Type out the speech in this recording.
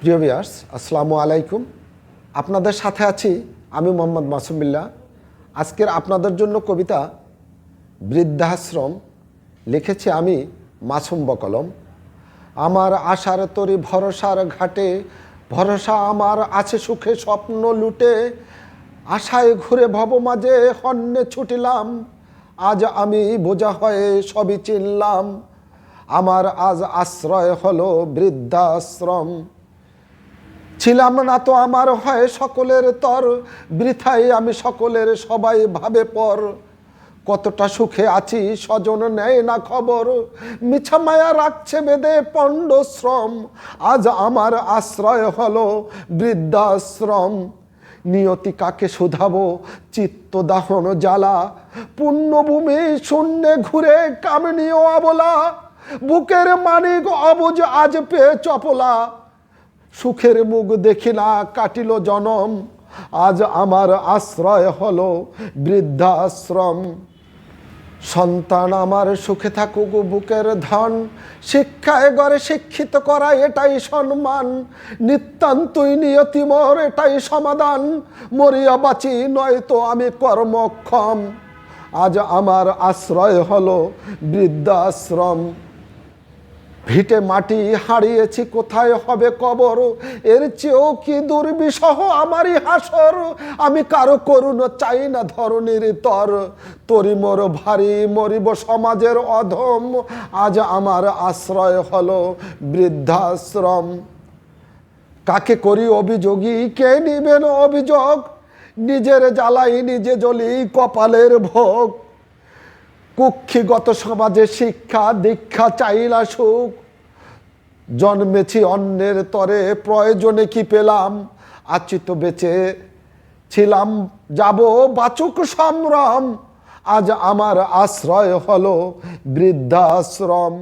প্রিয় ভিউয়ার্স, আসসালামু আলাইকুম। আপনাদের সাথে আছি আমি মোহাম্মদ মাসুম বিল্লাহ। আজকের আপনাদের জন্য কবিতা বৃদ্ধাশ্রম লিখেছি আমি মাসুম বকলম। আমার আশার তরি ভরসার ঘাটে, ভরসা আমার আছে সুখে স্বপ্ন লুটে, আশায় ঘুরে ভব মাঝে হন্যে ছুটিলাম, আজ আমি বোঝা হয়ে সবই চিনলাম, আমার আজ আশ্রয় হলো বৃদ্ধাশ্রম। ছিলাম না তো আমার হয় সকলের তর, বৃথায় আমি সকলের সবাই ভাবে পর, কতটা সুখে আছি স্বজন নেয় না খবর, মিছা মায়া রাখছে বেদে পণ্ডশ্রম, আজ আমার আশ্রয় হলো বৃদ্ধাশ্রম। নিয়তি কাকে শুধাবো চিত্ত দাহন জ্বালা, পুণ্যভূমি শূন্যে ঘুরে কামিনীয় অবলা, বুকের মানিক অবুজ আজ পেয়ে চপলা, সুখের মুখ দেখি না কাটিল জনম, আজ আমার আশ্রয় হলো বৃদ্ধাশ্রম। সন্তান আমার সুখে থাকুক বুকের ধন, শিক্ষায় গড়ে শিক্ষিত করা এটাই সম্মান, নিতান্তই নিয়তি মোর এটাই সমাধান, মরিয়া বাঁচি নয়তো আমি কর্মক্ষম, আজ আমার আশ্রয় হলো বৃদ্ধাশ্রম। ভিটে মাটি হারিয়েছি কোথায় হবে কবর, এর চেয়েও কি দুর্বিষহ আমারই হাসর, আমি কারো করুণ চাই না ধরনীর তর, তরি মোর ভারী মরিব সমাজের অধম, আজ আমার আশ্রয় হলো বৃদ্ধাশ্রম। কাকে করি অভিযোগী কে নিবেন অভিযোগ, নিজের জ্বালাই নিজে জ্বলি কপালের ভোগ, কুক্ষিগত সমাজে শিক্ষা দীক্ষা চাইলা সুখ, জন্মেছি অন্যের তরে প্রয়োজনে কি পেলাম, আচিত বেঁচে ছিলাম যাব বাচুক সম্ভ্রম, আজ আমার আশ্রয় হলো বৃদ্ধাশ্রম।